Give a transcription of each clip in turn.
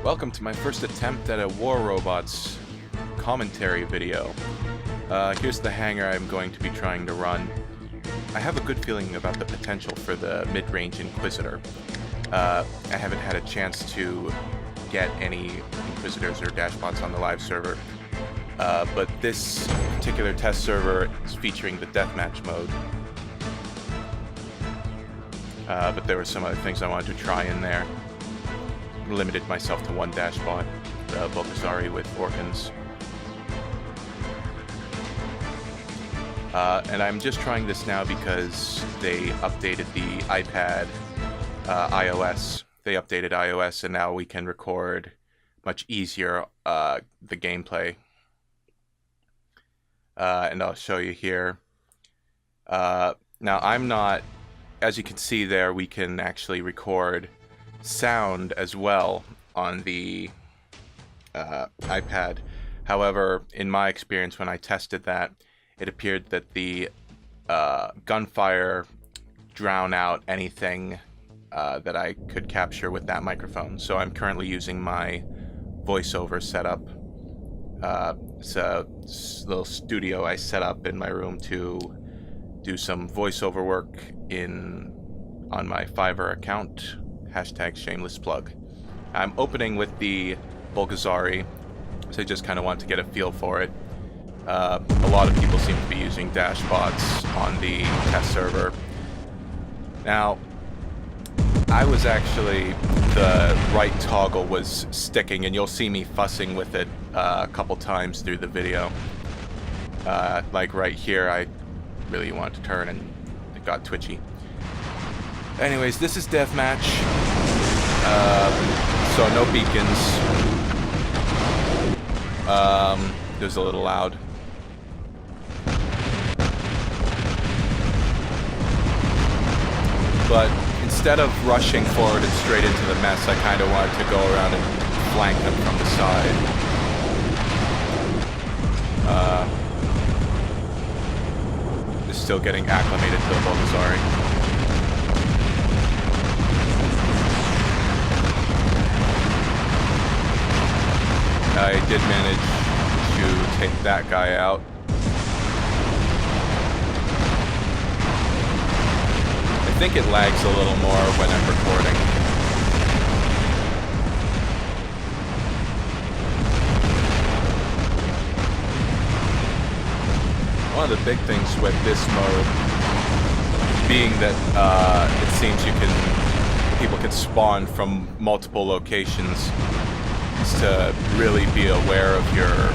Welcome to my first attempt at a War Robots commentary video. Here's the hangar I'm going to be trying to run. I have a good feeling about the potential for the mid-range Inquisitor. I haven't had a chance to get any Inquisitors or Dashbots on the live server, but this particular test server is featuring the deathmatch mode. But there were some other things I wanted to try in there. Limited myself to one Dashbot, the Bulgazari with Orkans. And I'm just trying this now because they updated the iPad iOS. They updated iOS and now we can record much easier the gameplay. And I'll show you here. Now I'm not, as you can see there, we can actually record sound as well on the iPad. However, in my experience when I tested that, it appeared that the gunfire drowned out anything that I could capture with that microphone. So I'm currently using my voiceover setup. It's a little studio I set up in my room to do some voiceover work on my Fiverr account. Hashtag shameless plug. I'm opening with the Bulgazari, so I just kind of want to get a feel for it. A lot of people seem to be using Dashbots on the test server. Now, I was actually, the right toggle was sticking, and you'll see me fussing with it a couple times through the video. Like right here, I really wanted to turn and it got twitchy. Anyways, this is deathmatch, so no beacons. It was a little loud. But instead of rushing forward and straight into the mess, I kind of wanted to go around and flank them from the side. Just still getting acclimated to the Bulgazari. I did manage to take that guy out. I think it lags a little more when I'm recording. One of the big things with this mode being that it seems people can spawn from multiple locations, to really be aware of your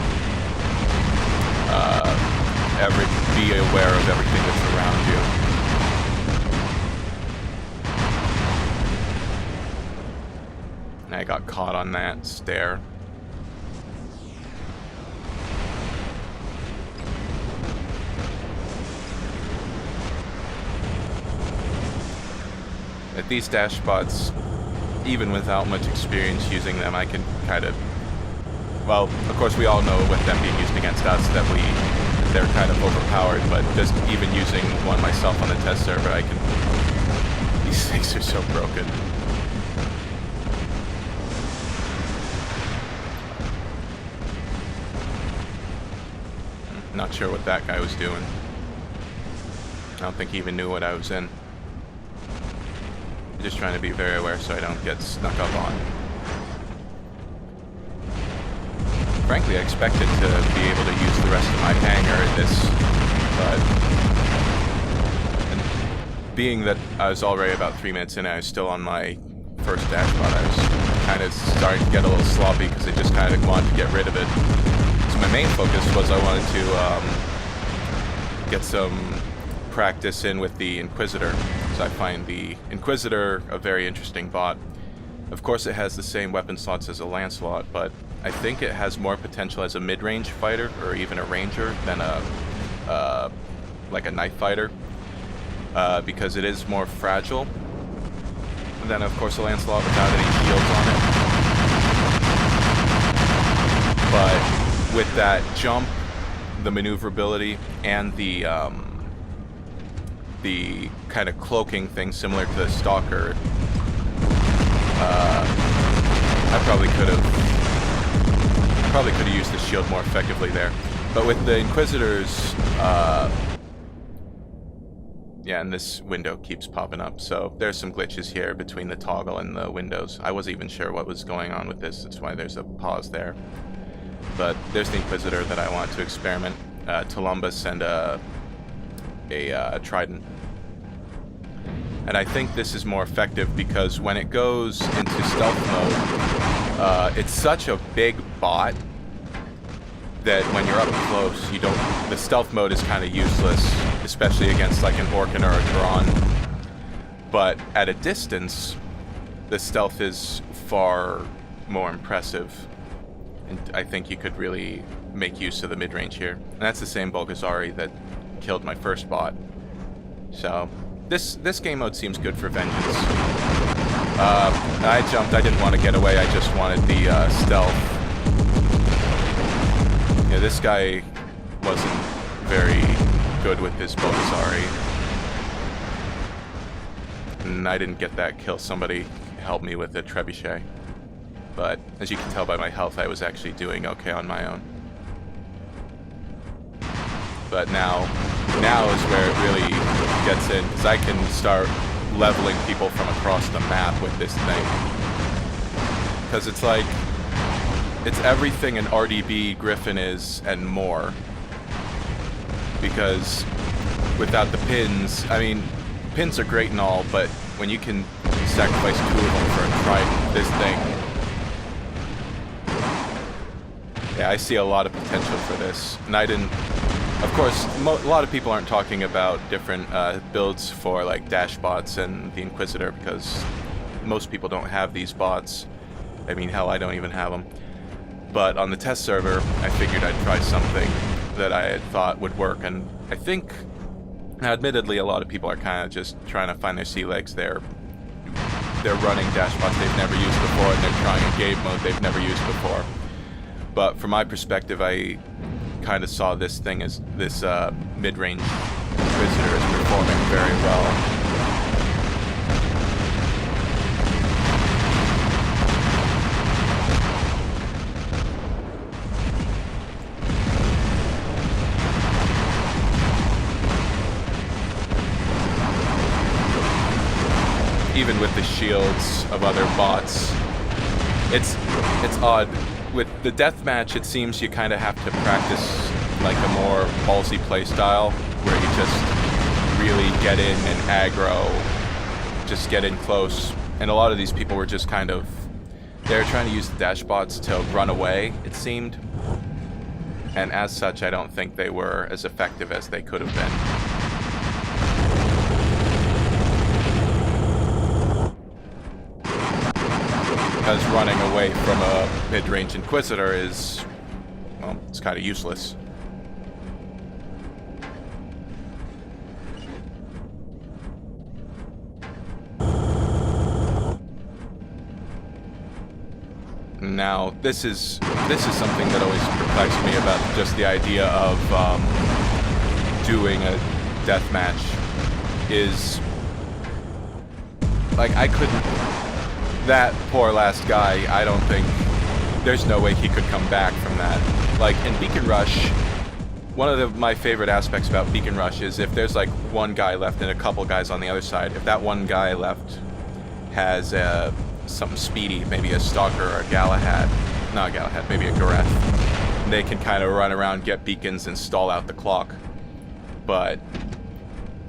be aware of everything that's around you. And I got caught on that stair. At these Dashbots, even without much experience using them, I can kind of, well, of course we all know with them being used against us that they're kind of overpowered, but just even using one myself on the test server, these things are so broken. Not sure what that guy was doing. I don't think he even knew what I was in. Just trying to be very aware so I don't get snuck up on. Frankly, I expected to be able to use the rest of my hangar in this, but being that I was already about 3 minutes in, I was still on my first Dashbot. I was kind of starting to get a little sloppy because I just kind of wanted to get rid of it. So my main focus was I wanted to get some practice in with the Inquisitor. I find the Inquisitor a very interesting bot. Of course it has the same weapon slots as a Lancelot, but I think it has more potential as a mid-range fighter or even a ranger than like a knife fighter, because it is more fragile than of course a Lancelot without any shields on it. But with that jump, the maneuverability, and the kind of cloaking thing similar to the Stalker, I probably could have used the shield more effectively there. But with the Inquisitors, yeah, and this window keeps popping up, so there's some glitches here between the toggle and the windows. I wasn't even sure what was going on with this, that's why there's a pause there. But there's the Inquisitor that I want to experiment. Columbus and a Trident. And I think this is more effective because when it goes into stealth mode, it's such a big bot that when you're up close, the stealth mode is kind of useless, especially against like an Orkan or a Drawn. But at a distance, the stealth is far more impressive. And I think you could really make use of the mid-range here. And that's the same Bulgazari that killed my first bot. So this game mode seems good for Vengeance. I jumped, I didn't want to get away, I just wanted the stealth. Yeah, this guy wasn't very good with his Bulgazari. And I didn't get that kill, somebody helped me with a Trebuchet. But as you can tell by my health, I was actually doing okay on my own. But now is where it really gets in, because I can start leveling people from across the map with this thing. Because it's like, it's everything an RDB Griffin is and more. Because without the pins, I mean, pins are great and all, but when you can sacrifice 2 of them for a Trident, this thing, yeah, I see a lot of potential for this. And I didn't, of course, a lot of people aren't talking about different builds for like dash bots and the Inquisitor because most people don't have these bots. I mean, hell, I don't even have them. But on the test server, I figured I'd try something that I had thought would work, and I think, now admittedly, a lot of people are kind of just trying to find their sea legs. They're running dash bots they've never used before, and they're trying a game mode they've never used before. But from my perspective, I kind of saw this thing as this mid-range Inquisitor is performing very well. Even with the shields of other bots, it's odd. With the deathmatch, it seems you kind of have to practice like a more ballsy playstyle, where you just really get in and aggro, just get in close. And a lot of these people were just kind of, they were trying to use the dash bots to run away, it seemed. And as such, I don't think they were as effective as they could have been. Because running away from a mid-range Inquisitor is, well, it's kind of useless. Now, this is something that always perplexed me about just the idea of doing a deathmatch. Is like I couldn't. That poor last guy, I don't think, there's no way he could come back from that. Like, in Beacon Rush, one of my favorite aspects about Beacon Rush is if there's like one guy left and a couple guys on the other side, if that one guy left has something speedy, maybe a Stalker or a Galahad, not a Galahad, maybe a Gareth, they can kind of run around, get beacons, and stall out the clock. But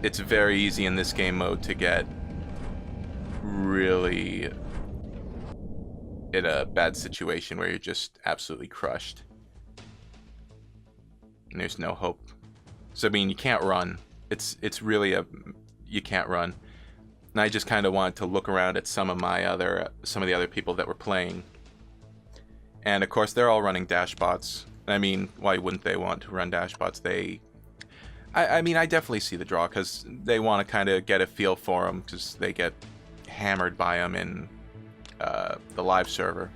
it's very easy in this game mode to get really in a bad situation where you're just absolutely crushed. And there's no hope. So, I mean, you can't run. It's really you can't run. And I just kind of wanted to look around at some of the other people that were playing. And, of course, they're all running dash bots. I mean, why wouldn't they want to run dash bots? I mean, I definitely see the draw, because they want to kind of get a feel for them, because they get hammered by them in the live server.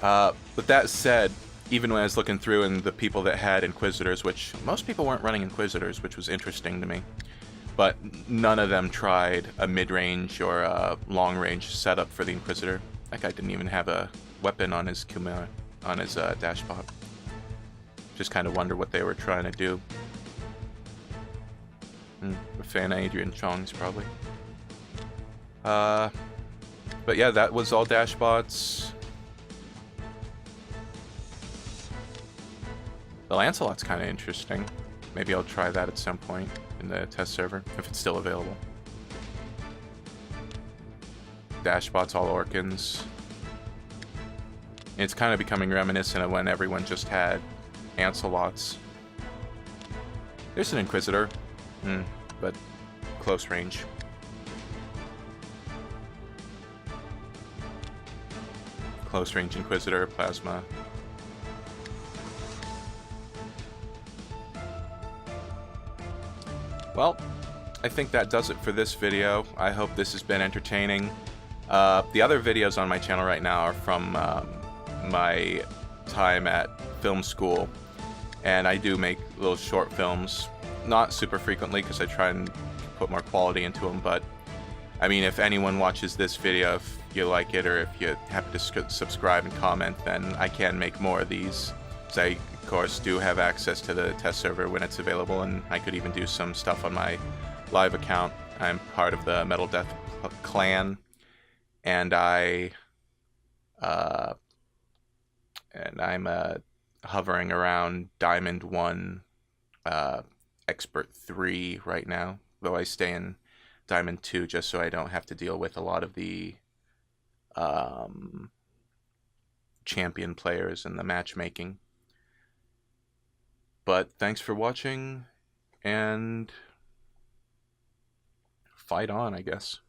But that said, even when I was looking through and the people that had Inquisitors, which most people weren't running Inquisitors, which was interesting to me, but none of them tried a mid-range or a long-range setup for the Inquisitor. That guy didn't even have a weapon on his dashbot. Just kind of wonder what they were trying to do. A fan of Adrian Chong's probably. But yeah, that was all dashbots. The Lancelot's kind of interesting. Maybe I'll try that at some point in the test server, if it's still available. Dashbots, all Orkans. It's kind of becoming reminiscent of when everyone just had Ancelots. There's an Inquisitor, but close range. Close range Inquisitor, Plasma. Well, I think that does it for this video. I hope this has been entertaining. The other videos on my channel right now are from my time at film school, and I do make little short films, not super frequently because I try and put more quality into them, but I mean, if anyone watches this video, if you like it or if you happen to subscribe and comment, then I can make more of these. So I, of course, do have access to the test server when it's available, and I could even do some stuff on my live account. I'm part of the Metal Death clan, and I'm hovering around Diamond 1, Expert 3 right now, though I stay in Diamond 2 just so I don't have to deal with a lot of the champion players and the matchmaking. But thanks for watching, and fight on, I guess.